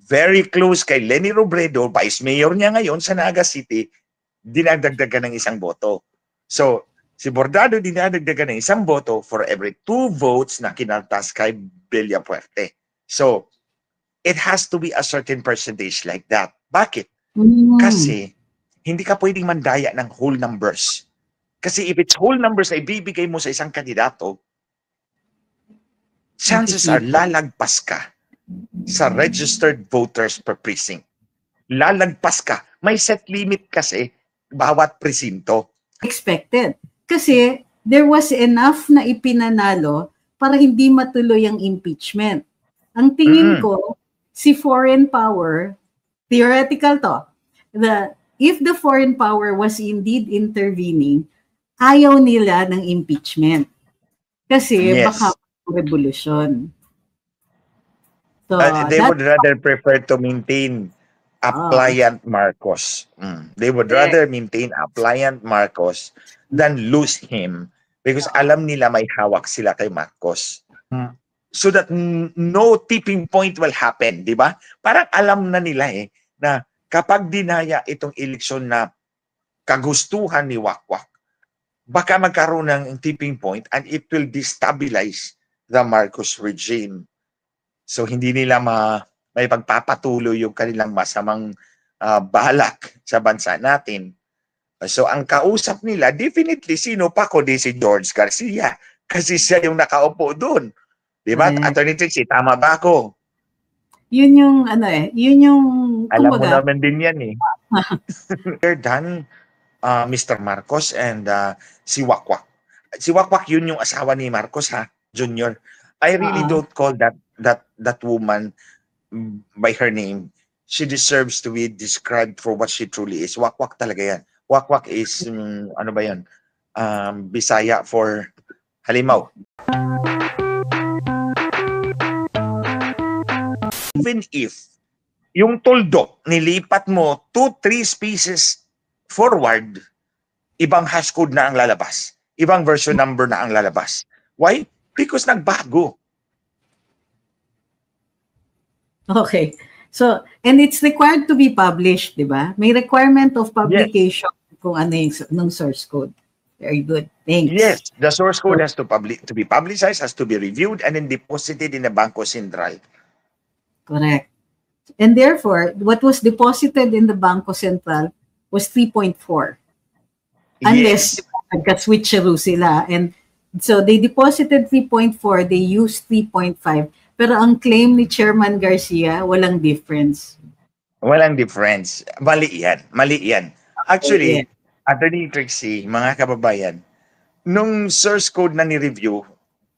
very close kay Leni Robredo, vice mayor niya ngayon sa Naga City, dinadagdagan ng isang boto. So, si Bordado dinadagdagan ng isang boto for every 2 votes na kinaltas kay Villafuerte. So, it has to be a certain percentage like that. Bakit? Kasi, hindi ka pwedeng mandaya ng whole numbers. Kasi if it's whole numbers na ibibigay mo sa isang kandidato, chances are lalagpas ka sa registered voters per precinct. Lalagpas ka. May set limit kasi bawat presinto. Expected. Kasi there was enough na ipinanalo para hindi matuloy ang impeachment. Ang tingin ko, si foreign power, theoretical to, if the foreign power was indeed intervening, ayaw nila ng impeachment. Kasi baka revolution. So, they would rather prefer to maintain a pliant Marcos. They would rather maintain a pliant Marcos than lose him because alam nila may hawak sila kay Marcos. So that no tipping point will happen, di ba? Parang alam na nila na kapag dinaya itong eleksyon na kagustuhan ni Wakwak, baka magkaroon ng tipping point and it will destabilize the Marcos regime. So hindi nila may pagpapatuloy yung kanilang masamang balak sa bansa natin. So ang kausap nila, definitely sino pa kundi si George Garcia. Kasi siya yung nakaupo doon. Diba? Attorney Trixie, tama ba ako? Yun yung yun yung... Alam mo naman din yan Dan, Mr. Marcos and si Wakwak. Si Wakwak yun yung asawa ni Marcos Junior. I really don't call that woman by her name. She deserves to be described for what she truly is. Wakwak talaga yan. Wakwak is, ano ba yan? Bisaya for halimaw. Even if yung tuldok nilipat mo 2-3 spaces forward, ibang hash code na ang lalabas. Ibang version number na ang lalabas. Why? Because nagbago. Okay. So, and it's required to be published, di ba? May requirement of publication kung ano yung source code. Very good. Thanks. Yes, the source code has to be publicized, has to be reviewed, and then deposited in the Bangko Sentral. Correct. And therefore, what was deposited in the Bangko Sentral was 3.4. Unless nagka-switcheroo sila. And so they deposited 3.4, they used 3.5. Pero ang claim ni Chairman Garcia, walang difference. Walang difference. Mali yan. Actually, Attorney Trixie, mga kababayan, nung source code na ni-review,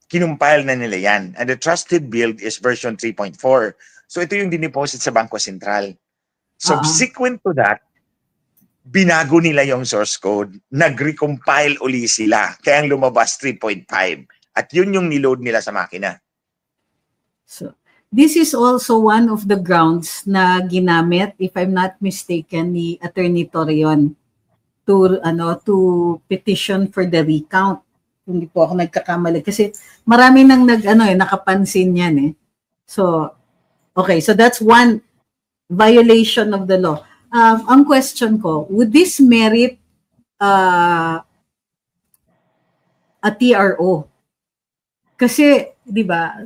kinumpile na nila yan. And the trusted build is version 3.4. So ito yung dineposit sa Bangko Sentral. Subsequent to that, binago nila yung source code, nag-recompile uli sila, kaya ang lumabas 3.5. At yun yung niload nila sa makina. So, this is also one of the grounds na ginamit, if I'm not mistaken, ni Attorney Torreon to petition for the recount. Hindi po ako nagkakamali kasi marami nang nakapansin yan So, okay, so that's one violation of the law. Ang question ko, would this merit a TRO? Kasi, di ba,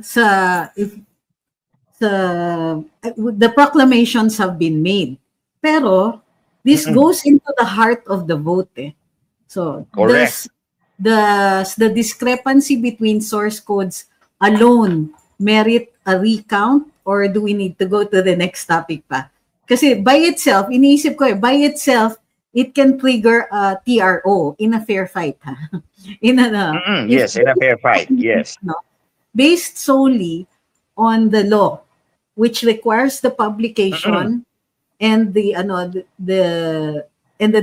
the proclamations have been made. Pero, this goes into the heart of the vote. So, does the discrepancy between source codes alone merit a recount, or do we need to go to the next topic pa? Kasi by itself, iniisip ko by itself, it can trigger a TRO in a fair fight. Yes, in a fair fight, yes. Based solely on the law, which requires the publication and the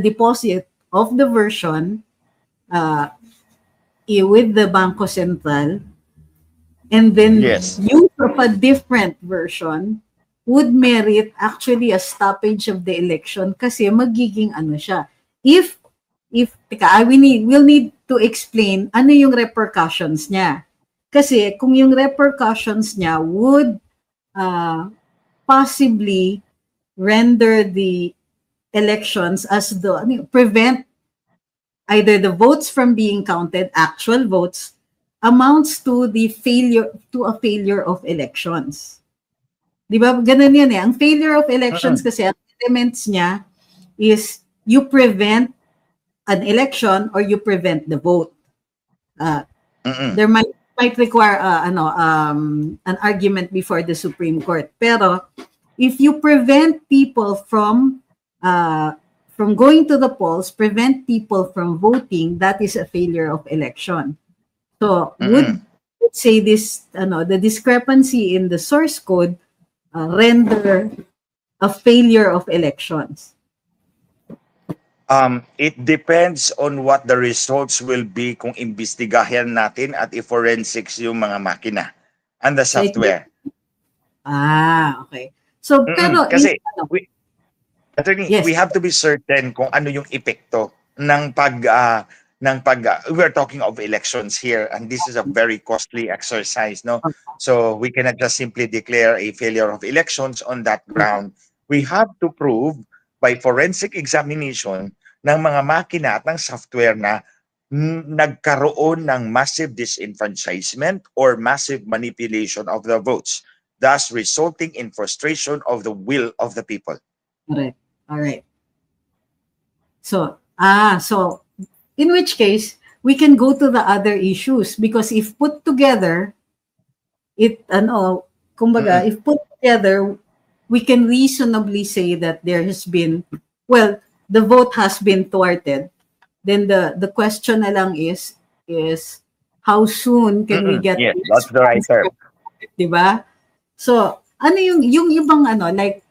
deposit of the version with the Bangko Sentral, and then use of a different version would merit actually a stoppage of the election kasi magiging siya. We'll need to explain ano yung repercussions niya. Kasi kung yung repercussions niya would possibly render the elections as prevent either the votes from being counted, actual votes, amounts to a failure of elections. Di ba? Ganun yan eh. Ang failure of elections kasi, ang elements niya is you prevent an election or you prevent the vote. There might require an argument before the Supreme Court. Pero if you prevent people from going to the polls, prevent people from voting, that is a failure of election. So would say this, the discrepancy in the source code render a failure of elections? It depends on what the results will be kung imbestigahan natin at i-forensics yung mga makina and the software. Okay. So, pero kasi Attorney, yes, we have to be certain kung ano yung epekto ng we're talking of elections here, and this is a very costly exercise, no? So we cannot just simply declare a failure of elections on that ground. We have to prove by forensic examination ng mga makina at ng software na nagkaroon ng massive disenfranchisement or massive manipulation of the votes, thus resulting in frustration of the will of the people. Correct. All right. So, in which case, we can go to the other issues, because if put together, if put together, we can reasonably say that there has been, the vote has been thwarted. Then the question na lang is how soon can we get? Yes, that's the right term. Diba? So, ano yung ibang like,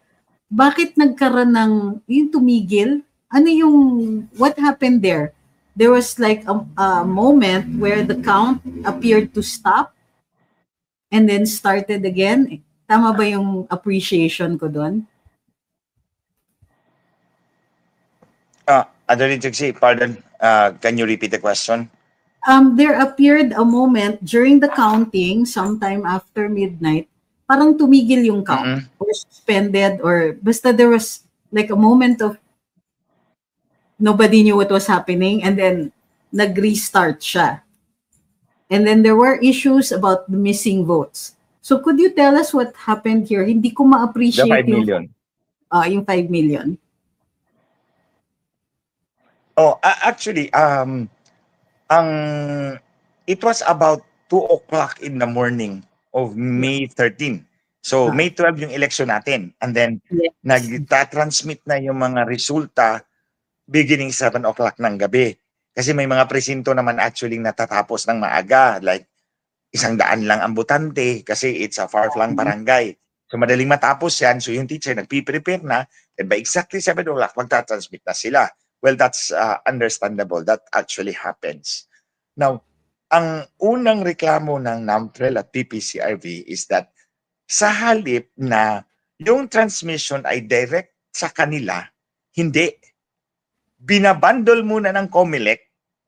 bakit nagkaroon ng yung tumigil? What happened there? There was like a moment where the count appeared to stop and then started again. Tama ba yung appreciation ko doon? Attorney Trixie, pardon. Can you repeat the question? There appeared a moment during the counting, sometime after midnight, parang tumigil yung count or suspended, or basta there was like a moment of nobody knew what was happening, and then nag-restart siya. And then there were issues about the missing votes. So could you tell us what happened here? Hindi ko ma-appreciate the 5 million. Yung 5 million. Actually, it was about 2 o'clock in the morning of May 13. So, May 12 yung election natin. And then, nagtatransmit na yung mga resulta beginning 7 o'clock ng gabi. Kasi may mga presinto naman actually natatapos ng maaga. Like, 100 lang ang botante kasi it's a far-flung barangay. So, madaling matapos yan. So, yung teacher nagpiprepare na. And by exactly 7 o'clock, magtatransmit na sila. Well, that's understandable. That actually happens. Now, ang unang reklamo ng NAMFREL at PPCRV is that sa halip na yung transmission ay direct sa kanila, hindi. Binabundle muna ng COMELEC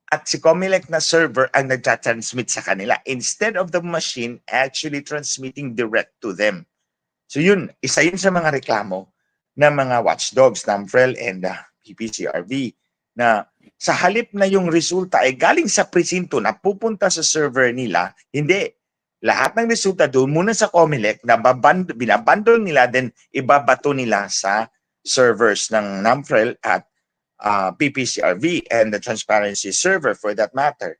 at si COMELEC na server ang nagtatransmit sa kanila instead of the machine actually transmitting direct to them. So yun, isa yun sa mga reklamo ng mga watchdogs, NAMFREL and PPCRV, na sa halip na yung resulta ay galing sa presinto na pupunta sa server nila, hindi. Lahat ng resulta doon muna sa COMELEC na binabundle nila, then ibabato nila sa servers ng NAMFREL at PPCRV and the transparency server for that matter.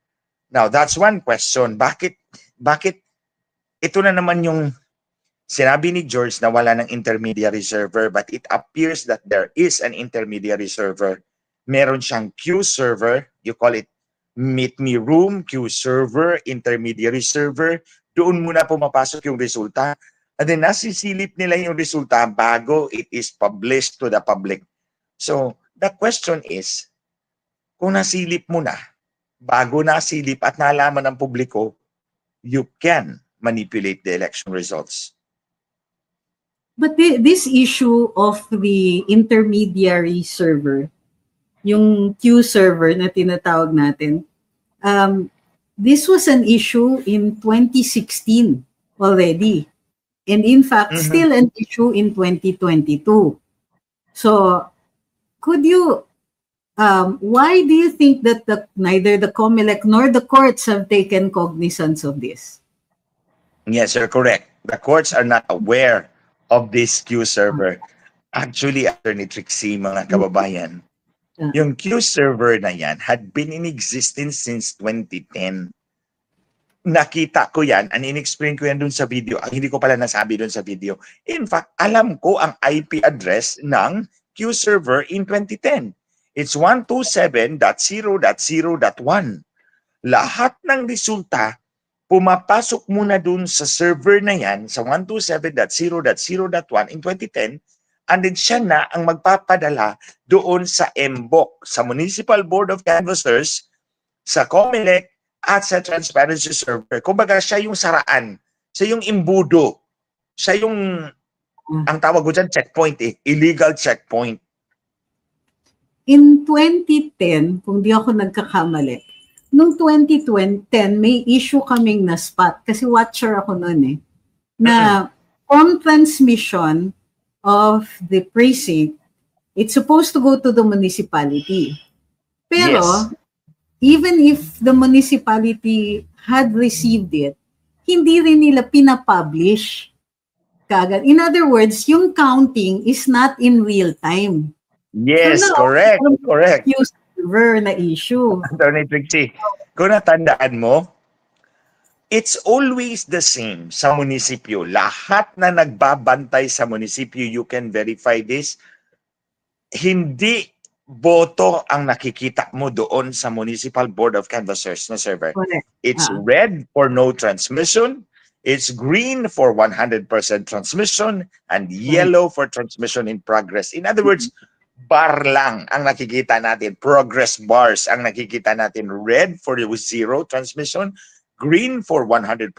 Now, that's one question. Bakit ito na naman yung sinabi ni George na wala ng intermediary server, but it appears that there is an intermediary server. Meron siyang queue server, you call it meet me room, queue server, intermediary server. Doon muna pumapasok yung resulta. And then nasisilip nila yung resulta bago it is published to the public. So, the question is, kung nasilip mo na, bago nasilip at nalaman ng publiko, you can manipulate the election results. But this issue of the intermediary server, yung queue server na tinatawag natin, this was an issue in 2016 already. And in fact, still an issue in 2022. So, could you, why do you think that neither the COMELEC nor the courts have taken cognizance of this? Yes, you're correct. The courts are not aware of this Q server. Actually, Attorney Trixie, mga kababayan, yung Q server na yan had been in existence since 2010. Nakita ko yan, and in-explain ko yan dun sa video. Ang hindi ko pala nasabi dun sa video. In fact, alam ko ang IP address ng Q server in 2010. It's 127.0.0.1. Lahat ng resulta, pumapasok muna dun sa server na yan, sa 127.0.0.1 in 2010, and then siya na ang magpapadala doon sa MBOC, sa Municipal Board of Canvassers, sa COMELEC, at sa transparency server. Kumbaga, siya yung saraan. Siya yung imbudo. Siya yung, ang tawag ko dyan, checkpoint illegal checkpoint. In 2010, kung di ako nagkakamali, noong 2010, may issue kaming na-spot, kasi watcher ako noon na on transmission of the precinct, it's supposed to go to the municipality. Pero, yes, even if the municipality had received it, hindi rin nila pinapublish kagad. In other words, yung counting is not in real time. Yes, so now, correct. Yung server na issue. Attorney Trixie, kung natandaan mo, it's always the same sa munisipyo. Lahat na nagbabantay sa munisipyo, you can verify this, hindi boto ang nakikita mo doon sa Municipal Board of Canvassers na server. Correct. It's red for no transmission, it's green for 100% transmission, and yellow for transmission in progress. In other words, bar lang ang nakikita natin, progress bars ang nakikita natin. Red for zero transmission, green for 100%,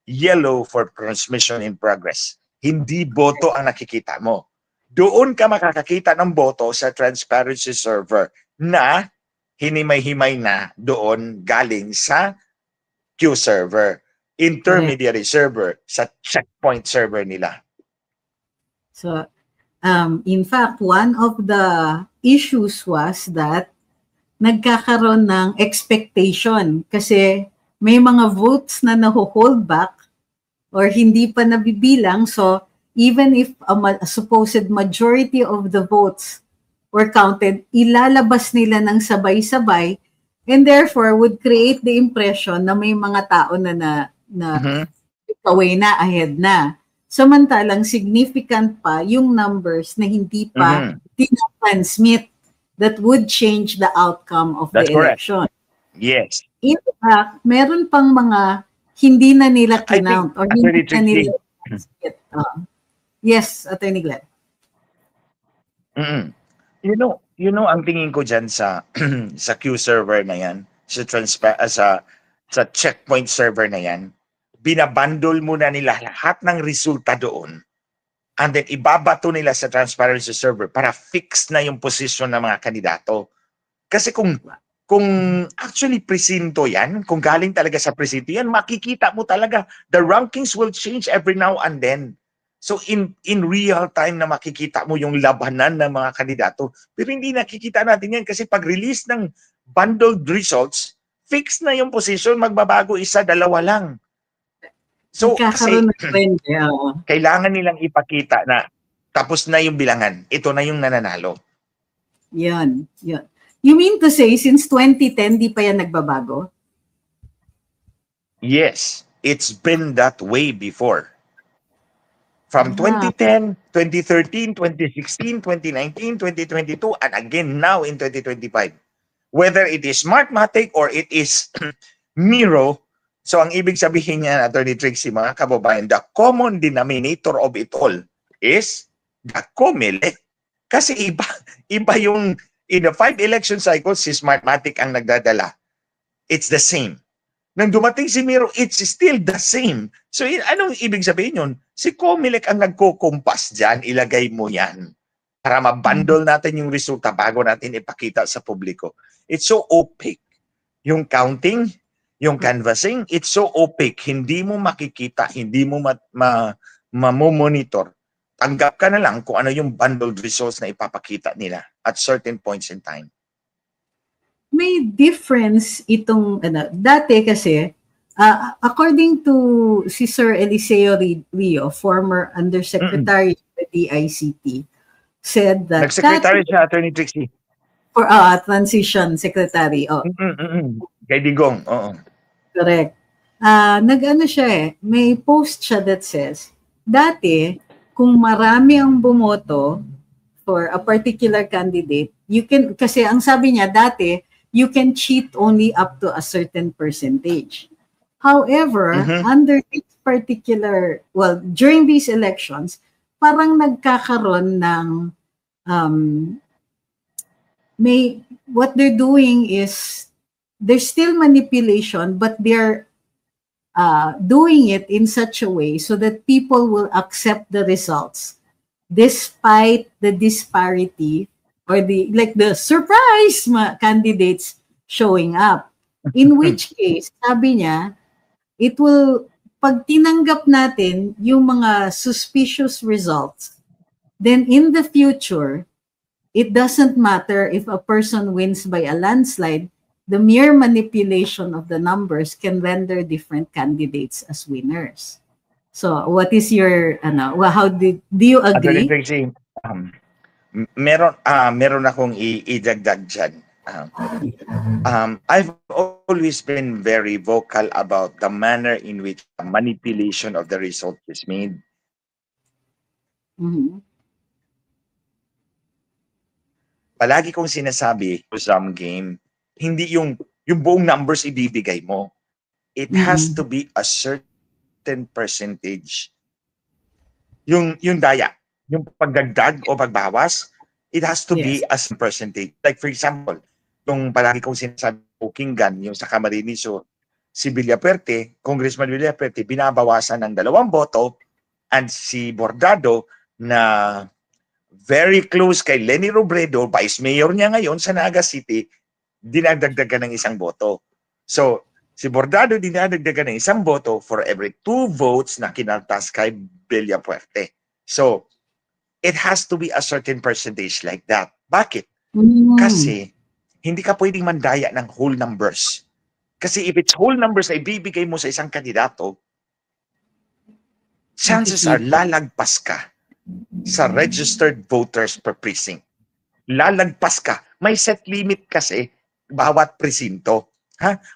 yellow for transmission in progress. Hindi boto ang nakikita mo. Doon ka makakakita ng boto sa transparency server na hinimay-himay na doon galing sa Q server, intermediary server, sa checkpoint server nila. So, in fact, one of the issues was that nagkakaroon ng expectation kasi may mga votes na naho-hold back or hindi pa nabibilang. So, even if a supposed majority of the votes were counted, ilalabas nila ng sabay-sabay and therefore would create the impression na may mga tao na away na, ahead na. Samantalang significant pa yung numbers na hindi pa tinatransmit that would change the outcome of the election. Yes. In fact, meron pang mga hindi na nila kinount or hindi na nila transmit. Yes, Attorney Glenn. You know, ang tingin ko dyan sa sa Q server na yan, sa checkpoint server na yan, binabundle muna nila lahat ng resulta doon and then ibabato nila sa transparency server para fix na yung position ng mga kandidato. Kasi kung actually presinto yan, kung galing talaga sa presinto yan, makikita mo talaga the rankings will change every now and then. So in real time na makikita mo yung labanan ng mga kandidato. Pero hindi nakikita natin yan kasi pag-release ng bundled results, fix na yung position, magbabago isa, dalawa lang. So kasi kailangan nilang ipakita na tapos na yung bilangan. Ito na yung nananalo. Yan. You mean to say since 2010 di pa yan nagbabago? Yes, it's been that way before. From 2010, 2013, 2016, 2019, 2022, and again now in 2025. Whether it is Smartmatic or it is Miro, so ang ibig sabihin niya, Attorney Trixie, mga kababayan, the common denominator of it all is the COMELEC. Kasi iba yung, in the 5 election cycles, si Smartmatic ang nagdadala. It's the same. Nang dumating si Miro, it's still the same. So, anong ibig sabihin yun? Si COMELEC ang nagkukumpas dyan, ilagay mo yan para mabundle natin yung resulta bago natin ipakita sa publiko. It's so opaque. Yung counting, Yung canvassing, it's so opaque. Hindi mo makikita, hindi mo mamonitor. Tanggap ka na lang kung ano yung bundled results na ipapakita nila at certain points in time. May difference itong, dati kasi, according to si Sir Eliseo Rio, former Undersecretary of the DICT, said that Nag-secretary siya, Attorney Trixie. For transition secretary. Kay Digong, oo. Correct. Nag-ano siya may post siya that says, dati, kung marami ang bumoto for a particular candidate, you can, kasi ang sabi niya dati, you can cheat only up to a certain percentage. However, under this particular, during these elections, parang nagkakaroon ng what they're doing is there's still manipulation, but they're doing it in such a way so that people will accept the results despite the disparity or the surprise candidates showing up. In which case, sabi niya, it will, pag tinanggap natin yung mga suspicious results, then in the future, it doesn't matter if a person wins by a landslide, the mere manipulation of the numbers can render different candidates as winners. So, what is your, how do you agree? Meron akong idagdag dyan. I've always been very vocal about the manner in which manipulation of the result is made. Palagi kong sinasabi sa game, hindi yung buong numbers ibibigay mo. It has to be a certain percentage. Yung daya, yung pagdagdag o pagbawas, it has to be a percentage. Like for example, yung palagi kong sinasabi Kinggan, yung sa Camarines, so si Villapuerte, Congressman Villapuerte, binabawasan ng 2 boto, and si Bordado na very close kay Lenny Robredo, vice mayor niya ngayon sa Naga City, dinadagdagan ng 1 boto. So, si Bordado dinadagdagan ng 1 boto for every 2 votes na kinaltas kay Villapuerte. So, it has to be a certain percentage like that. Bakit? Kasi, hindi ka pwedeng mandaya ng whole numbers. Kasi if it's whole numbers na ibibigay mo sa isang kandidato, chances are lalagpas ka sa registered voters per precinct. Lalagpas ka. May set limit kasi bawat presinto.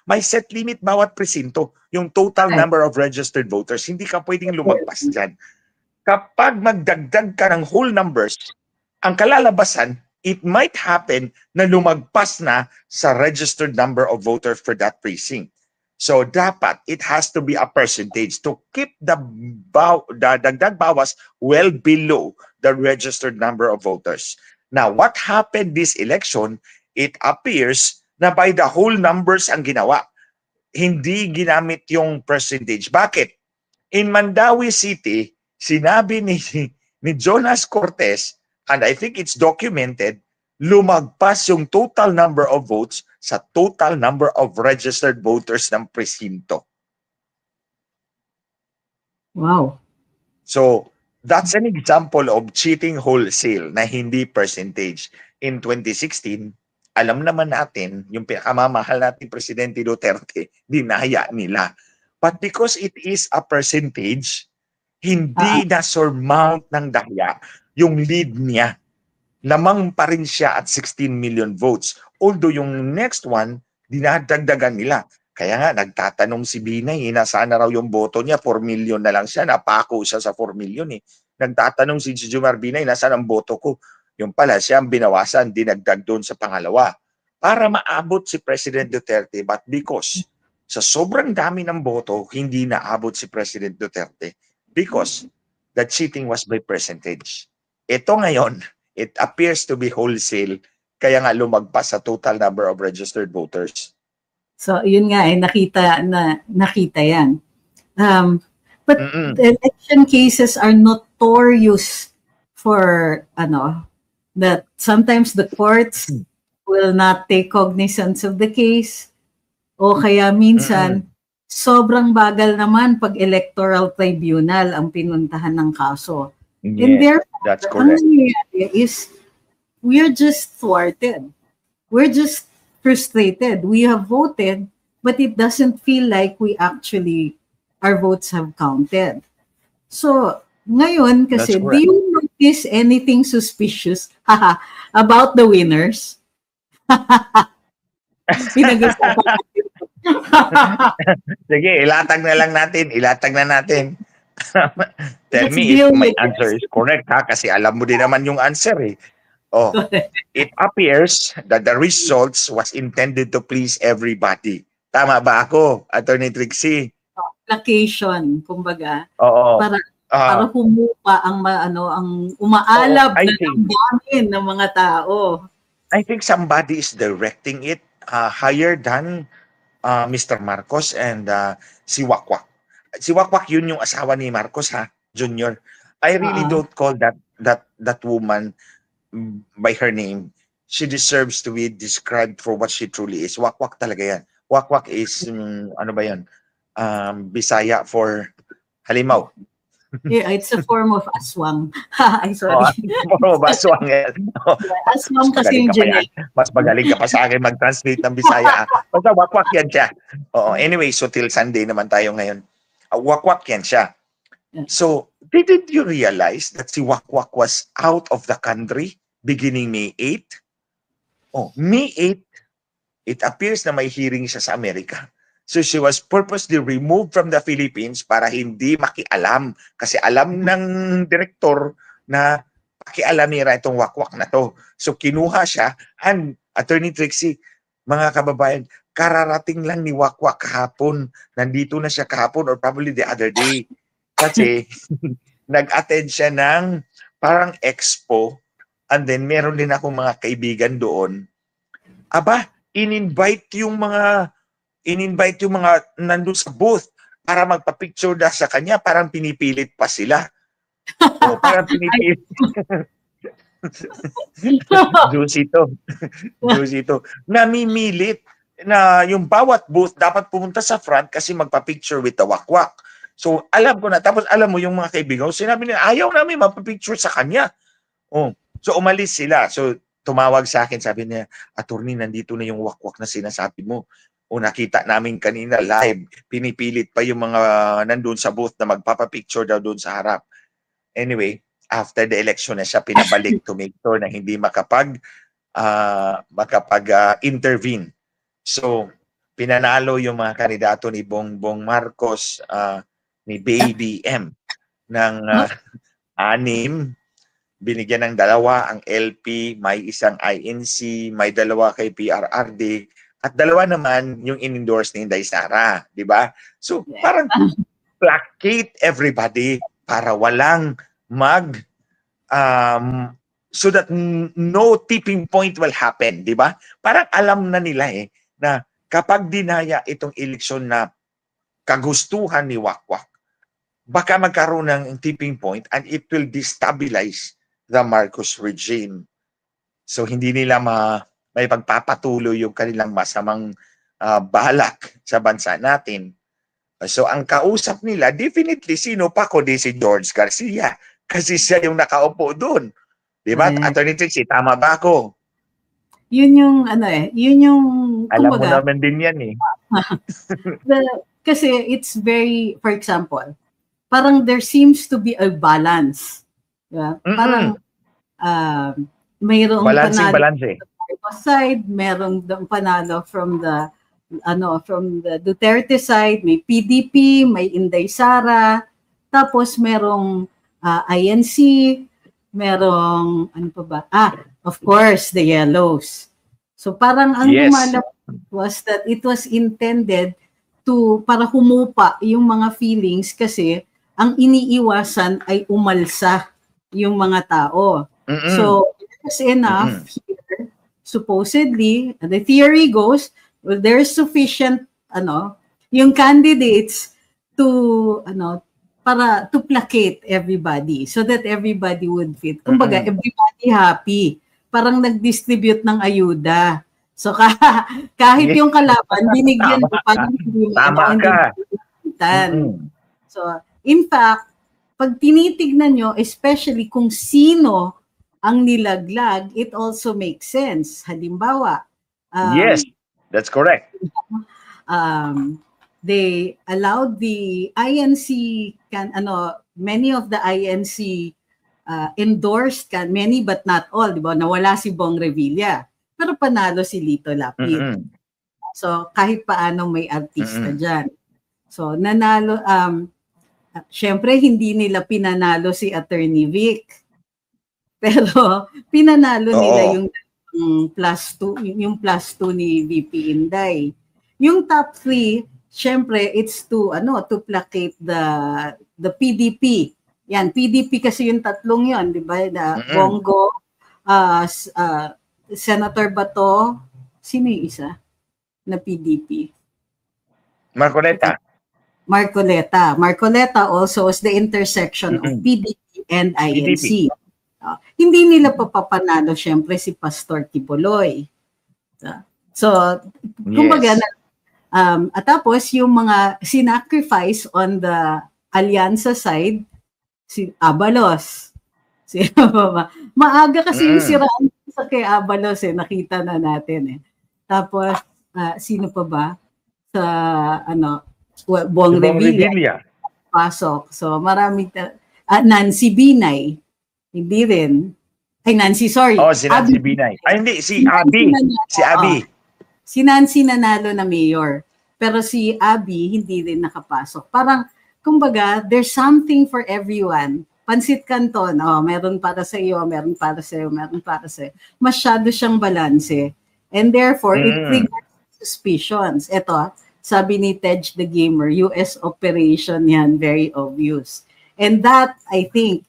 May set limit bawat presinto. Yung total number of registered voters, hindi ka pwedeng lumagpas dyan. Kapag magdagdag ka ng whole numbers, ang kalalabasan, it might happen na lumagpas na sa registered number of voters for that precinct. So dapat, it has to be a percentage to keep the dagdag bawas well below the registered number of voters. Now, what happened this election, it appears na by the whole numbers ang ginawa. Hindi ginamit yung percentage. Bakit? In Mandawi City, sinabi ni Jonas Cortez, and I think it's documented, lumagpas yung total number of votes sa total number of registered voters ng presinto. Wow. So, that's an example of cheating wholesale na hindi percentage. In 2016, alam naman natin, yung pinakamamahal natin Presidente Duterte, dinaya nila. But because it is a percentage, hindi na surmount ng dahya yung lead niya. Lamang pa rin siya at 16 million votes. Although yung next one, dinadagdagan nila. Kaya nga, nagtatanong si Binay, nasaan na raw yung boto niya? 4 million na lang siya. Napako siya sa 4 million eh. Nagtatanong si Jumar Binay, nasaan ang boto ko? Yung pala, siya ang binawasan, dinagdag doon sa pangalawa. Para maabot si President Duterte, but because sa sobrang dami ng boto, hindi naabot si President Duterte. Because the cheating was by percentage. Ito ngayon, it appears to be wholesale, kaya nga lumagpas sa total number of registered voters. So, yun nga nakita yan. But the election cases are notorious for, that sometimes the courts will not take cognizance of the case. O kaya minsan, sobrang bagal naman pag electoral tribunal ang pinuntahan ng kaso. And Yes, therefore, that's ang correct. nangyayari is we're just thwarted. We're just frustrated. We have voted, but it doesn't feel like our votes have counted. So, ngayon That's kasi, do correct. you notice anything suspicious about the winners? Pinag-usapan natin. Sige, ilatag na lang natin. Ilatag na natin. Tell Let's me if deal my with answer this. is correct, ha? Kasi alam mo din naman yung answer, eh. Oh, it appears that the results was intended to please everybody. Tama ba ako, Attorney Trixie? Placation, kumbaga, Oo. para humupa ang umaalab I na damdamin ng mga tao. I think somebody is directing it higher than Mr. Marcos and si Wakwak. Si Wakwak, yun yung asawa ni Marcos, ha, Junior. I really don't call that woman by her name. She deserves to be described for what she truly is. Wakwak talaga yan. Wakwak is, ano ba yan? Bisaya for halimaw. Yeah, it's a form of aswang. I'm sorry. Aswang yan. Aswang kasi yung genetic. Mas magaling ka pa sa akin mag-translate ng Bisaya. Basta wakwak yan siya. Anyway, so till Sunday naman tayo ngayon. Wakwak yan siya. So, didn't you realize that si Wakwak was out of the country beginning May 8? May 8, it appears na may hearing siya sa Amerika. So she was purposely removed from the Philippines para hindi makialam. Kasi alam ng direktor na pakialamira itong Wakwak na to. So kinuha siya, and Attorney Trixie, mga kababayan, kararating lang ni Wakwak kahapon. Nandito na siya kahapon or probably the other day. Kasi nag-attend siya ng parang expo, and then meron din akong mga kaibigan doon. Aba, in-invite yung mga nandun sa booth para magpa-picture na sa kanya, parang pinipilit pa sila. Parang pinipilit. Juicy to. Namimilit na yung bawat booth dapat pumunta sa front kasi magpa-picture with the Wakwak. So, alam ko na. Tapos, alam mo, yung mga kaibigan, sinabi nila, ayaw namin magpa-picture sa kanya. So, umalis sila. So, tumawag sa akin, sabi niya, Attorney, nandito na yung Wakwak na sinasabi mo. Nakita namin kanina live, pinipilit pa yung mga nandun sa booth na magpapapicture daw doon sa harap. Anyway, after the election na siya pinabalik to make sure na hindi makapag-intervene. So, pinanalo yung mga kandidato ni Bongbong Marcos, ni Baby M ng 6, binigyan ng 2 ang LP, may isang INC, may 2 kay PRRD, at 2 naman yung in-endorse ni Inday Sara, di ba? So, parang placate everybody para walang so that no tipping point will happen, di ba? Parang alam na nila na kapag dinaya itong eleksyon na kagustuhan ni Wakwak, baka magkaroon ng tipping point and it will destabilize the Marcos regime. So, hindi nila may pagpapatuloy yung kanilang masamang balak sa bansa natin. So, ang kausap nila, definitely, sino pa kundi si George Garcia. Kasi siya yung nakaupo doon. Diba? Attorney Trixie, tama ba ako? Yun yung, alam mo naman din yan kasi it's very, for example, parang there seems to be a balance. Yeah? Parang, mayroong balance side, merong panalo from the Duterte side, may PDP, may Inday Sara, tapos merong INC, merong ano pa ba? Of course, the Yellows. So parang ang lumalabas was that it was intended para humupa yung mga feelings kasi ang iniiwasan ay umalsa yung mga tao. So it's enough here. Supposedly, the theory goes, well, there's sufficient, yung candidates to placate everybody so that everybody would fit. Kumbaga, everybody happy. Parang nag-distribute ng ayuda. So kahit yung kalaban, binigyan ko parang hindi mo Tama ka. So, in fact, pag tinitignan nyo, especially kung sino ang nilaglag, it also makes sense. Halimbawa, Yes, that's correct. They allowed the INC many of the INC endorsed many but not all, di ba? Nawala si Bong Revilla, pero panalo si Lito Lapid. So kahit paano may artista dyan. So nanalo, syempre hindi nila pinanalo si Attorney Vic, pero pinanalo nila yung yung plus 2 ni VP Inday. Yung top 3, syempre it's to placate the PDP. Yan, PDP kasi yung tatlong yon, di ba? Bongo, Senator Bato, sino yung isa na PDP? Marcoleta. Marcoleta also was the intersection of PDP and INC. Hindi nila papapanalo syempre si Pastor Kibuloy. So, kumbaga at tapos yung mga sinacrifice on the Alyansa side, si Abalos. Maaga kasi yung siraan sa kay Abalos nakita na natin Tapos, sino pa ba? Sa Bong Revilla. Pasok. So, marami Nancy Binay. Hindi rin. Ay, Nancy, sorry. Si Nancy Binay. Ay, hindi. Si Abby. Si Abby. Si Nancy nanalo na mayor. Pero si Abby, hindi rin nakapasok. Parang, kumbaga, there's something for everyone. Pansit Canton, meron para sa iyo, meron para sa iyo, meron para sa iyo. Masyado siyang balanse. And therefore, it triggers suspicions. Ito, sabi ni Tej the Gamer, US operation yan, very obvious. And that, I think,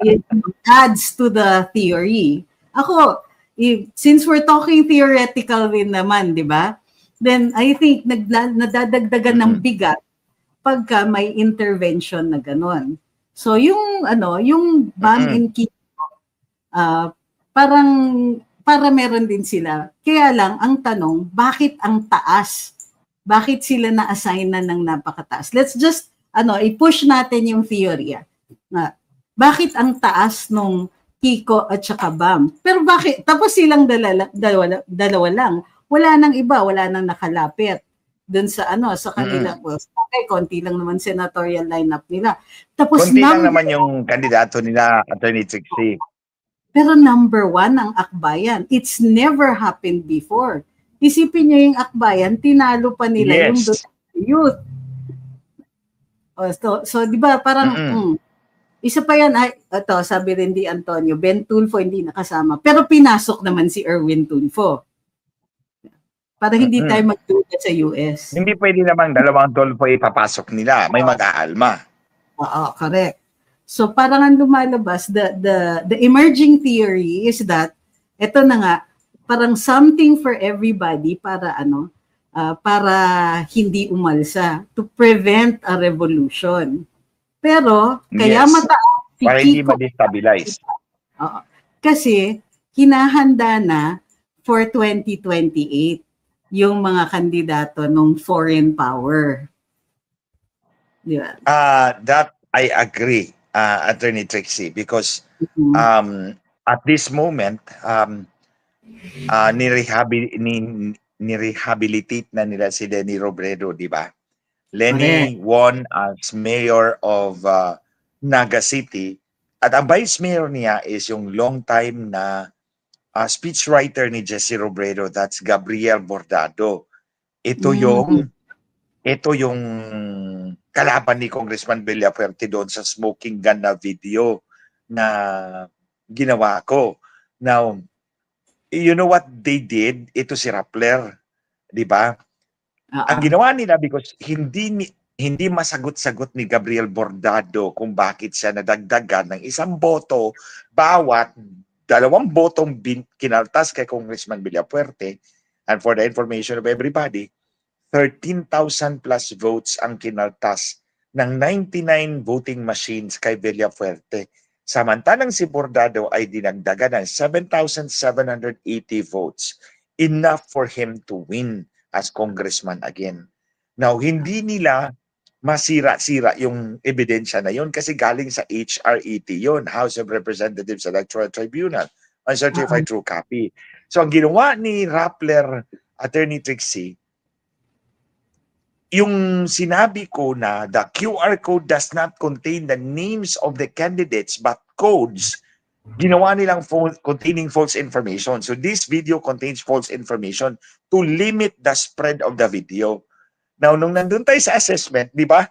it adds to the theory. Ako, since we're talking theoretical rin naman, di ba? Then, I think, nadadagdagan ng bigat pagka may intervention na ganon. So, yung bomb and kill, parang, para meron din sila. Kaya lang, ang tanong, bakit ang taas? Bakit sila na-assign na ng napakataas? Let's just i-push natin yung theory. Bakit ang taas nung Kiko at saka Bam? Pero bakit? Tapos silang dalawa lang. Wala nang iba, wala nang nakalapit dun sa sa kanila. Konti lang naman senatorial lineup nila. Tapos konti lang naman yung kandidato nila, Attorney Trixie. Pero number 1 ang Akbayan. It's never happened before. Isipin nyo yung Akbayan, tinalo pa nila yung youth. So di ba parang isa pa yan sabi rin di Antonio, Ben Tulfo hindi nakasama pero pinasok naman si Erwin Tulfo para hindi tayo magduda sa US. Hindi pwede namang dalawang Tulfo ipapasok nila, may mag-aalma. Oo, correct. So parang ang lumalabas, the emerging theory is that ito na nga, parang something for everybody para para hindi umalsa, to prevent a revolution. Pero, kaya mataas si para hindi ma-destabilize. Kasi, hinahanda na for 2028 yung mga kandidato ng foreign power. Di ba? That I agree, Attorney Trixie, because at this moment, nirehabilitate na nila si Leni Robredo, di ba? Leni won as mayor of Naga City at ang vice mayor niya is yung long time na speechwriter ni Jesse Robredo, that's Gabriel Bordado. Ito yung kalaban ni Congressman Villafuerte doon sa smoking gun na video na ginawa ko. Now, you know what they did? Ito si Rappler, di ba? Ang ginawa nila, because hindi masagot-sagot ni Gabriel Bordado kung bakit siya nadagdagan ng isang boto bawat 2 botong kinaltas kay Congressman Villafuerte. And for the information of everybody, 13,000 plus votes ang kinaltas ng 99 voting machines kay Villafuerte. Samantalang si Bordado ay dinagdagan ng 7,780 votes. enough for him to win as congressman again. Now, hindi nila masira-sira yung ebidensya na yun kasi galing sa HRET yun, House of Representatives Electoral Tribunal, uncertified true copy. So, ang ginawa ni Rappler, Attorney Trixie, yung sinabi ko na the QR code does not contain the names of the candidates but codes, ginawa nilang containing false information. So this video contains false information to limit the spread of the video. Now, nung nandun tayo sa assessment, di ba,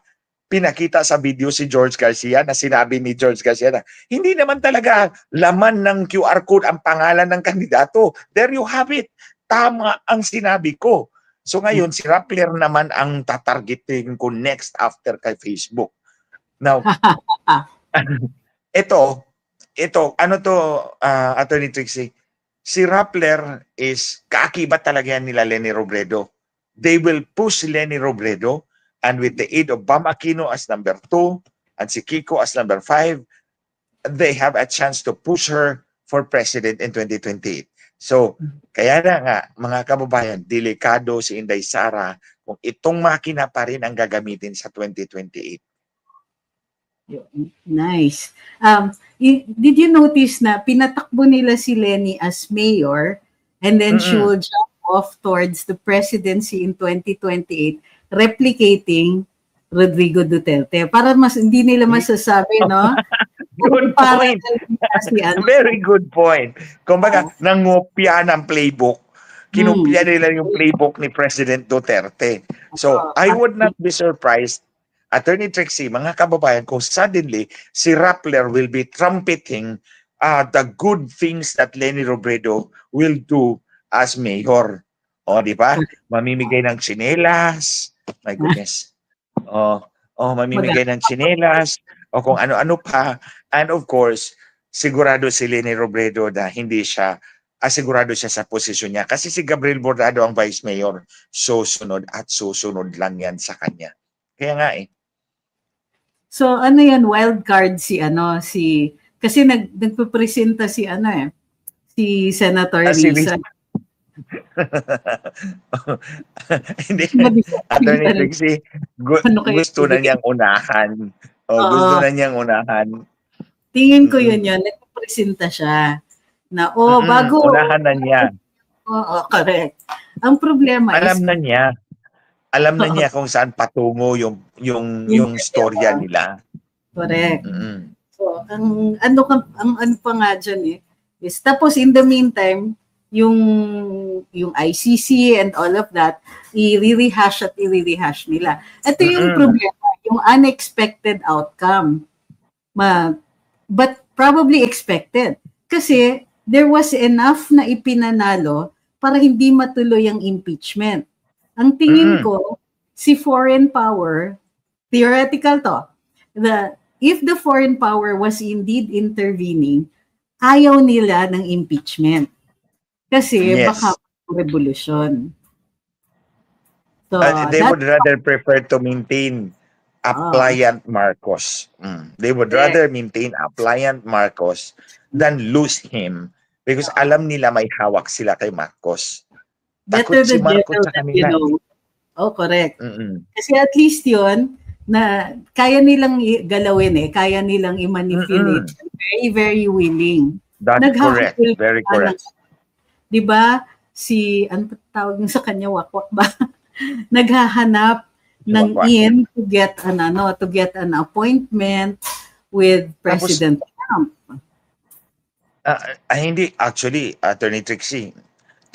pinakita sa video si George Garcia na sinabi ni George Garcia na hindi naman talaga laman ng QR code ang pangalan ng kandidato. There you have it. Tama ang sinabi ko. So ngayon, si Rappler naman ang tatargeting ko next after kay Facebook. Now, ito, ano to, Attorney Trixie? Si Rappler is, kaakibat talaga yan nila Leni Robredo. They will push Leni Robredo, and with the aid of Bam Aquino as number 2 and si Kiko as number 5, they have a chance to push her for president in 2028. So, kaya na nga, mga kababayan, delikado si Inday Sara kung itong makina pa rin ang gagamitin sa 2028. Nice. Did you notice na pinatakbo nila si Leni as mayor and then she will jump off towards the presidency in 2028, replicating Rodrigo Duterte. Para mas hindi nila masasabi, no? Good point. Very good point. Kumbaga, nangopya ng playbook. Kinopya nila yung playbook ni President Duterte. So, I would not be surprised, Attorney Trixie, mga kababayan, kung suddenly si Rappler will be trumpeting the good things that Leni Robredo will do as mayor. O, di ba? Mamimigay ng tsinelas. My goodness. Mamimigay ng tsinelas. O kung ano-ano pa. And of course, sigurado si Leni Robredo na hindi siya, asigurado siya sa posisyon niya. Kasi si Gabriel Bordado ang vice mayor. Susunod at susunod lang yan sa kanya. Kaya nga eh. So ano yan, wild card kasi nagpo-presenta si Senator Risa. Hindi. Attorney Trixie, gusto na niyang unahan. Gusto na niyang unahan. Tingin ko yun, nagpo-presenta siya. Na, bago. Unahan na niya. Oo, correct. Ang problema alam na niya kung saan patungo yung storya nila. Correct. So, ang ano pa nga dyan is tapos in the meantime, yung ICC and all of that, i-rehash nila. Ito yung problema, yung unexpected outcome. But probably expected. Kasi there was enough na ipinanalo para hindi matuloy ang impeachment. Ang tingin ko, si foreign power, theoretical to, if the foreign power was indeed intervening, ayaw nila ng impeachment. Kasi baka revolution. So, they would rather prefer to maintain appliant Marcos. They would rather maintain appliant Marcos than lose him because alam nila may hawak sila kay Marcos. Better si Marcos sa kanila. Oh, correct. Kasi at least yun, na kaya nilang galawin kaya nilang i-manipulate. Very, very willing. That's correct. Very correct. Diba, ano tawag sa kanya, wakwak ba? Naghahanap ng in to get an appointment with President Trump. Hindi, actually, Attorney Trixie,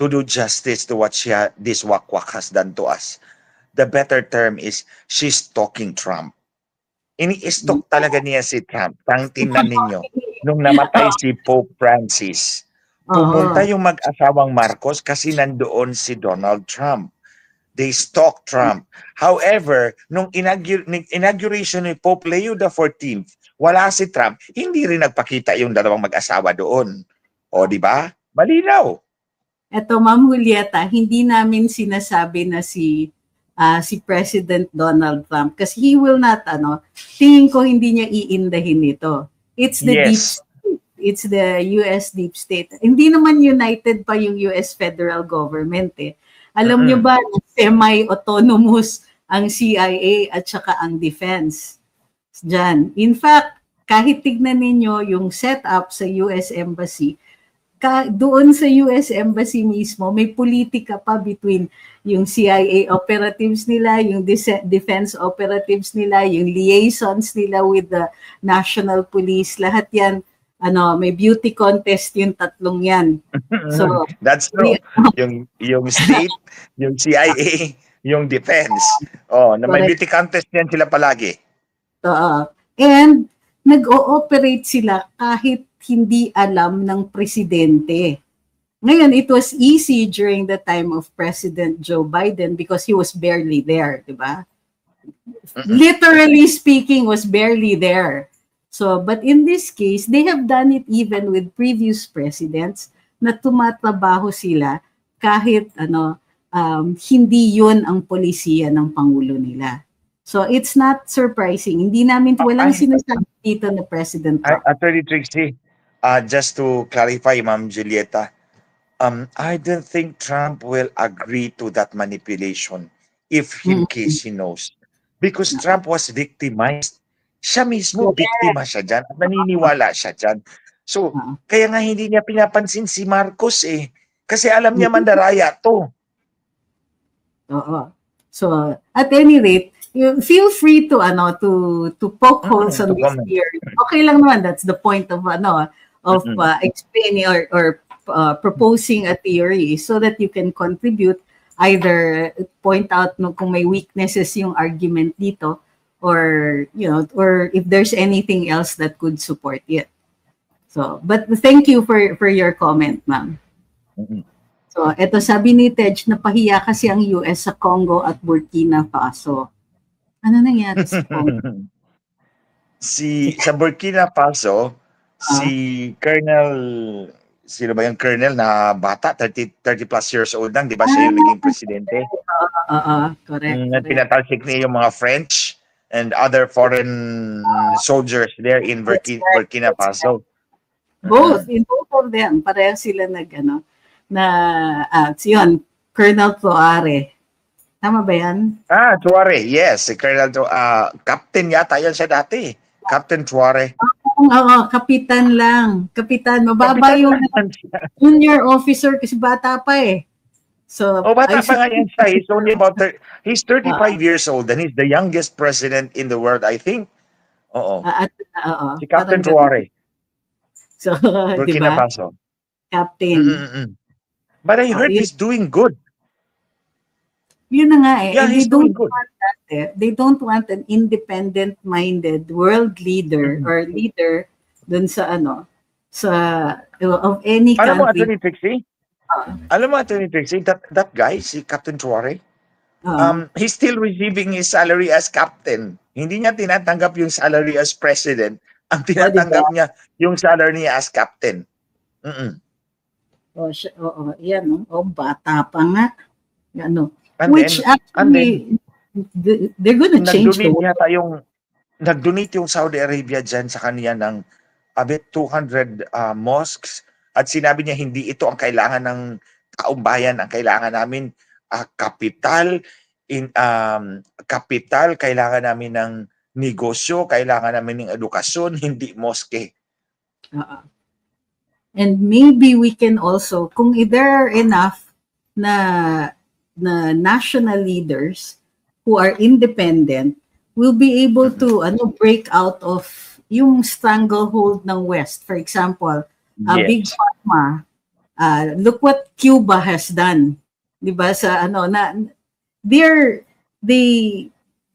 to do justice to what this wakwak has done to us, the better term is she's stalking Trump. Ini-stalk talaga niya si Trump. Tingnan ninyo, nung namatay si Pope Francis, pumunta yung mag-asawang Marcos kasi nandoon si Donald Trump. They stalked Trump. However, nung inauguration ni Pope Leo XIV, wala si Trump, hindi rin nagpakita yung dalawang mag-asawa doon. O, di ba? Malinaw. Eto, Ma'am Julieta, hindi namin sinasabi na si President Donald Trump kasi he will not, tingin ko hindi niya iindahin ito. It's the deep state. It's the US deep state. Hindi naman united pa yung US federal government eh. Alam nyo ba, semi-autonomous ang CIA at saka ang defense dyan. In fact, kahit tignan ninyo yung setup sa US Embassy, doon sa US Embassy mismo, may politika pa between yung CIA operatives nila, yung defense operatives nila, yung liaisons nila with the national police. Lahat yan, may beauty contest yung tatlong yan. So, that's true. Yung state, yung CIA, yung defense. Na may beauty contest yan sila palagi. And nag-ooperate sila kahit hindi alam ng presidente. Ngayon, it was easy during the time of President Joe Biden because he was barely there, di ba? Literally speaking, was barely there. So, but in this case, they have done it even with previous presidents na tumatrabaho sila kahit hindi yun ang polisiya ng Pangulo nila. So, it's not surprising. Hindi namin, walang sinasabi dito na President Trump. Attorney Trixie, just to clarify, Ma'am Julieta, I don't think Trump will agree to that manipulation if in case he knows. Because Trump was victimized. Siya mismo, biktima siya dyan at naniniwala siya dyan. So, kaya nga hindi niya pinapansin si Marcos eh. Kasi alam niya mandaraya to. Oo. So, at any rate, you feel free to poke holes on this theory. Okay lang naman, that's the point of explaining or proposing a theory so that you can contribute, either point out kung may weaknesses yung argument dito, or if there's anything else that could support it. So, but thank you for your comment, ma'am. So, eto sabi ni Tej, napahiya kasi ang US sa Congo at Burkina Faso. Ano nangyari sa Congo? Sa Burkina Faso, si Colonel, sino ba yung Colonel na bata, 30 plus years old lang, di ba siya yung naging presidente? Correct. Pinatalsik niya yung mga French and other foreign soldiers there in Burkina Faso. Both, in both of them, pareho sila yun, Colonel Tuare. Tama ba yan? Tuare, yes. Si Colonel Captain yata yan siya dati. Captain Tuare. Oo, kapitan lang. Kapitan, mababa yung junior officer kasi bata pa eh. So, bata pa nga yan siya. He's 35 years old and he's the youngest president in the world, I think. Si Captain Tuare. So, Burkina Faso. Captain. But I heard he's doing good. Yun na nga eh. Yeah, they don't want that eh. They don't want an independent-minded world leader or leader dun sa of any country. Alam mo, Attorney Trixie, that guy, si Captain Tuare, he's still receiving his salary as captain. Hindi niya tinatanggap yung salary as president. Ang tinatanggap niya yung salary niya as captain. Yan. Bata pa nga. Which actually, they're gonna change the world. Nag-donate yung Saudi Arabia dyan sa kanya ng about 200 mosques at sinabi niya hindi ito ang kailangan ng kaumbayan. Ang kailangan namin kapital, kailangan namin ng negosyo, kailangan namin ng edukasyon, hindi mosque. And maybe we can also, kung there are enough na national leaders who are independent, will be able to break out of yung stranglehold ng West. For example, Big Pharma. Look what Cuba has done. 'Di ba sa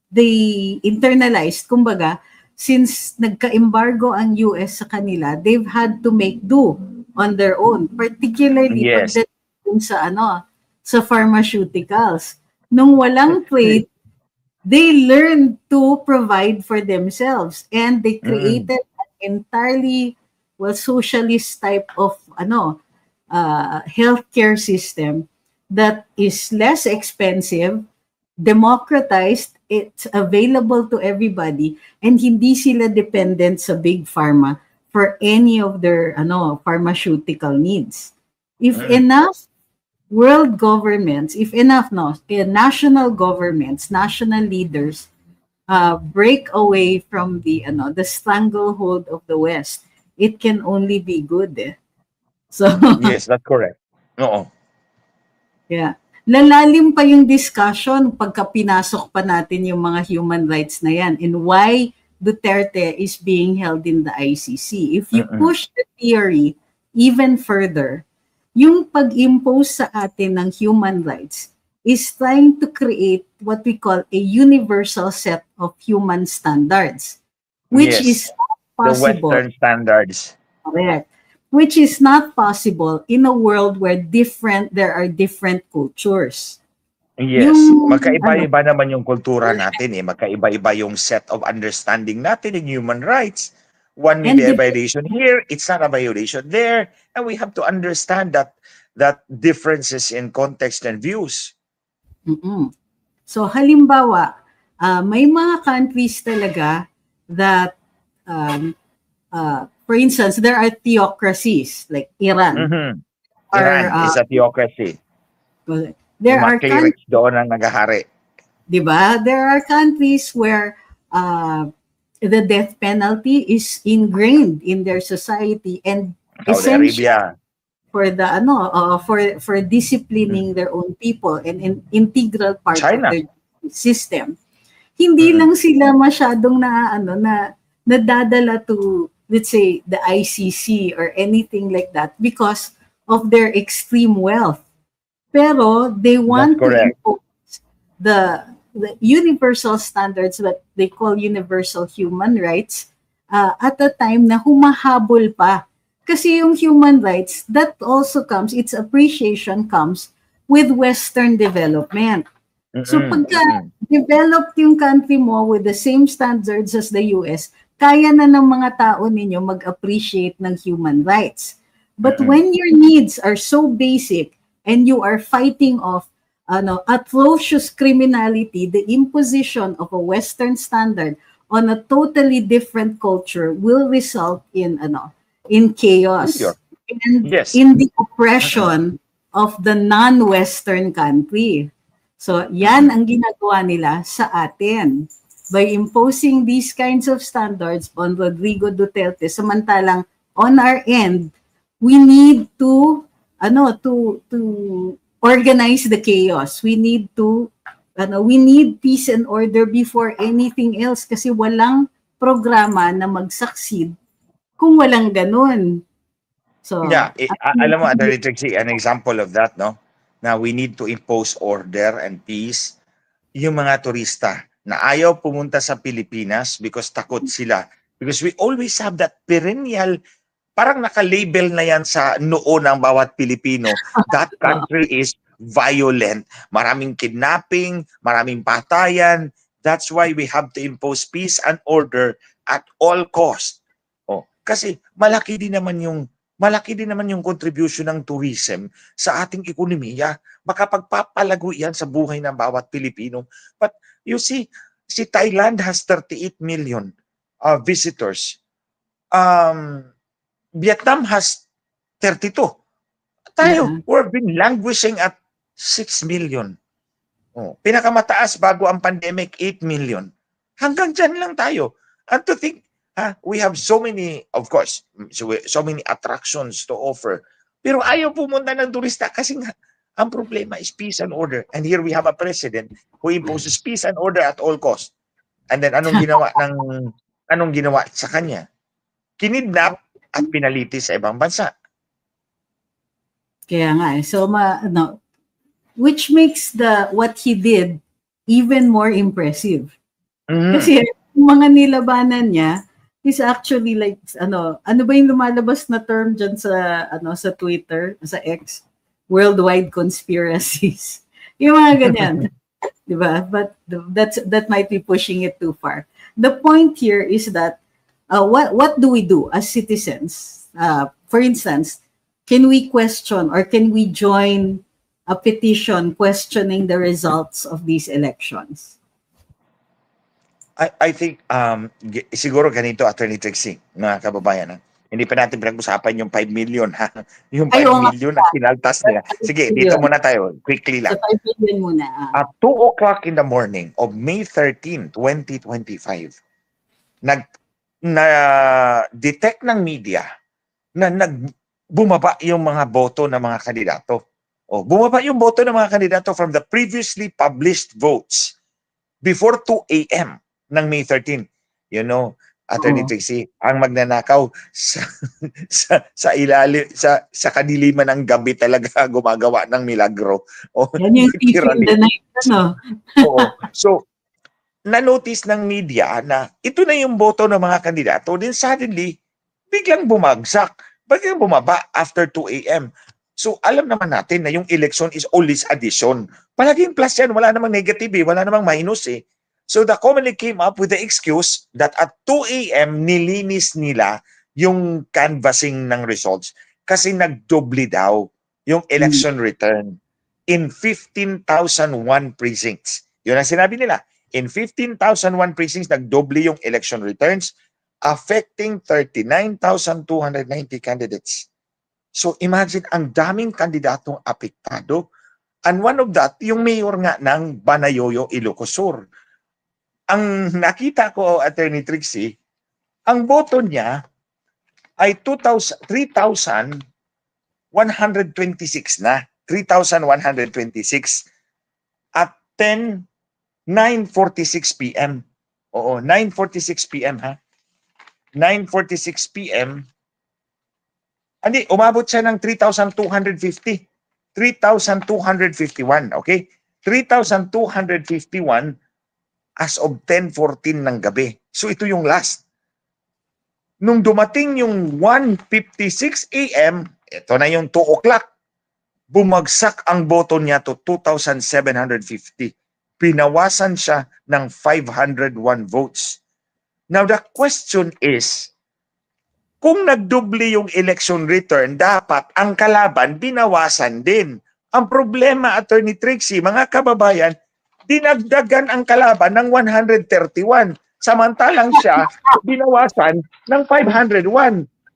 they internalized, kumbaga, since nagka-embargo ang US sa kanila, they've had to make do on their own, particularly pagdating sa pharmaceuticals. Nung walang trade, they learned to provide for themselves and they created an entirely socialist type of healthcare system that is less expensive, democratized, it's available to everybody, and hindi sila dependent sa big pharma for any of their pharmaceutical needs. If enough world governments, if enough national governments, national leaders break away from the stranglehold of the West, it can only be good. So Yes, that's correct. Oo. yeah. Lalalim pa yung discussion pagka pinasok pa natin yung mga human rights na yan and why Duterte is being held in the ICC. If you push the theory even further, yung pag-impose sa atin ng human rights is trying to create what we call a universal set of human standards, which is not possible. The Western standards. Correct. Which is not possible in a world where there are different cultures. Yes, magkaiba-iba naman yung kultura natin eh. Magkaiba-iba yung set of understanding natin in human rights. One may be a violation here, it's not a violation there, and we have to understand that differences in context and views. So halimbawa, may mga countries talaga that for instance, there are theocracies like Iran. Iran is a theocracy. There are countries doon ang naghahari. Diba? There are countries where the death penalty is ingrained in their society and Saudi Arabia. For the for disciplining their own people and an integral part China. of their system. Hindi lang sila masyadong nadadala to, let's say, the ICC or anything like that because of their extreme wealth. Pero they want to impose the universal standards that they call universal human rights at a time na humahabol pa. Kasi yung human rights, that also comes, its appreciation comes with Western development. So pagka developed yung country mo with the same standards as the US, kaya na ng mga tao ninyo mag-appreciate ng human rights. But when your needs are so basic and you are fighting off atrocious criminality, the imposition of a Western standard on a totally different culture will result in chaos and in the oppression of the non-Western country. So yan ang ginagawa nila sa atin by imposing these kinds of standards on Rodrigo Duterte. Samantalang on our end, we need to organize the chaos. We need peace and order before anything else kasi walang programa na mag-succeed kung walang ganun. So yeah, alam mo, Attorney Trixie, an example of that, no? Na we need to impose order and peace. Yung mga turista na ayaw pumunta sa Pilipinas because takot sila. Because we always have that perennial, parang naka-label na yan sa noo ng bawat Pilipino. That country is violent. Maraming kidnapping, maraming patayan. That's why we have to impose peace and order at all cost. Kasi malaki din naman yung contribution ng tourism sa ating ekonomiya. Makapagpapalago yan sa buhay ng bawat Pilipino. But you see, si Thailand has 38 million visitors. Vietnam has 32. Tayo, we've been languishing at 6 million. Pinakamataas bago ang pandemic, 8 million. Hanggang dyan lang tayo. And to think, we have so many, of course, so many attractions to offer. Pero ayaw pumunta ng turista kasi nga, ang problema is peace and order. And here we have a president who imposes peace and order at all costs. And then anong ginawa sa kanya? Kinidnap at pinaliti sa ibang bansa. Kaya nga, so which makes what he did even more impressive. Kasi mga nilabanan niya is actually like ano ba yung lumalabas na term dyan sa Twitter, sa X, worldwide conspiracies. Yung mga ganyan. Diba? But that might be pushing it too far. The point here is that what do we do as citizens? For instance, can we question or can we join a petition questioning the results of these elections? I think siguro ganito, Attorney Trixie, mga kababayan. Hindi pa natin pinag-usapan yung 5 million, ha? Yung Ay, 5 oo nga. million na kinaltas nila. Sige, dito muna tayo. Quickly So, lang. 5 million muna. At 2 o'clock in the morning of May 13, 2025, na-detect ng media na bumaba yung mga boto ng mga kandidato. Bumaba yung boto ng mga kandidato from the previously published votes before 2 a.m. ng May 13. You know, Attorney Trixie, ang magnanakaw sa ilalim sa kadiliman ng gabi talaga gumagawa ng milagro. Yan yung thief in the night, ano? Oo. So, na-notice ng media na ito na yung boto ng mga kandidato, then suddenly, biglang bumagsak. Biglang bumaba after 2 a.m. So, alam naman natin na yung election is always addition. Palaging plus yan, wala namang negative wala namang minus So, the Comelec came up with the excuse that at 2 a.m. nilinis nila yung canvassing ng results kasi nagdoble daw yung election return in 15,001 precincts. Yun ang sinabi nila. In 15,001 precincts, nagdoble yung election returns, affecting 39,290 candidates. So imagine, ang daming kandidatong apektado. And one of that, yung mayor nga ng Banayoyo, Ilocos Sur. Ang nakita ko, Attorney Trixie, ang boto niya ay 3,126 na. 3,126 at 9:46 p.m. Oo, 9:46 p.m. ha. 9:46 p.m. Hindi, umabot siya ng 3,250. 3,251, okay? 3,251 as of 10:14 ng gabi. So ito yung last. Nung dumating yung 1:56 a.m., ito na yung 2 o'clock, bumagsak ang boto niya to 2,750. Pinawasan siya ng 501 votes. Now the question is, kung nagdoble yung election return, dapat ang kalaban binawasan din. Ang problema, Attorney Trixie, mga kababayan, dinagdagan ang kalaban ng 131. Samantalang siya, binawasan ng 501.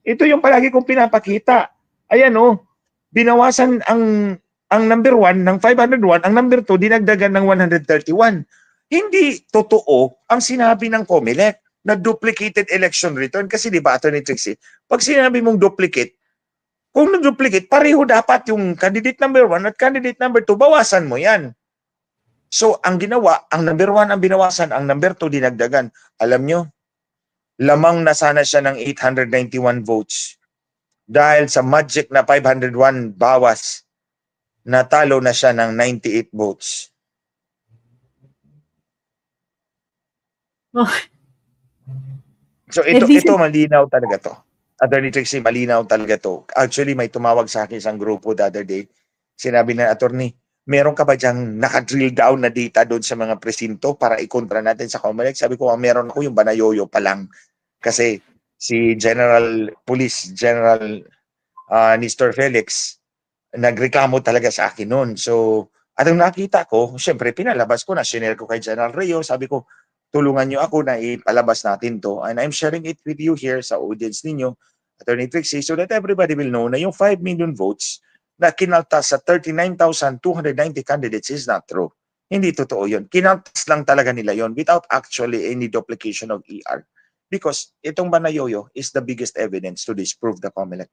Ito yung palagi kong pinapakita. Ayan binawasan ang number 1 ng 501, ang number 2 dinagdagan ng 131. Hindi totoo ang sinabi ng Comelec na duplicated election return. Kasi di ba, Attorney Trixie, pag sinabi mong duplicate, kung nag-duplicate, pareho dapat yung candidate number 1 at candidate number 2, bawasan mo yan. So, ang ginawa, ang number 1 ang binawasan, ang number 2 dinagdagan. Alam nyo, lamang na sana siya ng 891 votes. Dahil sa magic na 501 bawas, natalo na siya ng 98 votes. So ito malinaw talaga to. Attorney Trixie, malinaw talaga to. Actually, may tumawag sa akin isang grupo the other day. Sinabi na, attorney, meron ka ba diyang naka-drill down na data doon sa mga presinto para ikontra natin sa Comelec? Sabi ko, meron ako, yung Banayoyo pa lang. Kasi si Police General Nestor Felix, nagreklamo talaga sa akin noon. So, at ang nakita ko, syempre pinalabas ko na, shinare ko kay General Reo, sabi ko, tulungan nyo ako na ipalabas natin to. And I'm sharing it with you here sa audience ninyo, Attorney Trixie, so that everybody will know na yung 5 million votes na kinaltas sa 39,290 candidates is not true. Hindi totoo yun. Kinaltas lang talaga nila yon without actually any duplication of ER. Because itong Banayoyo is the biggest evidence to disprove the Comelec.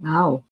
Wow.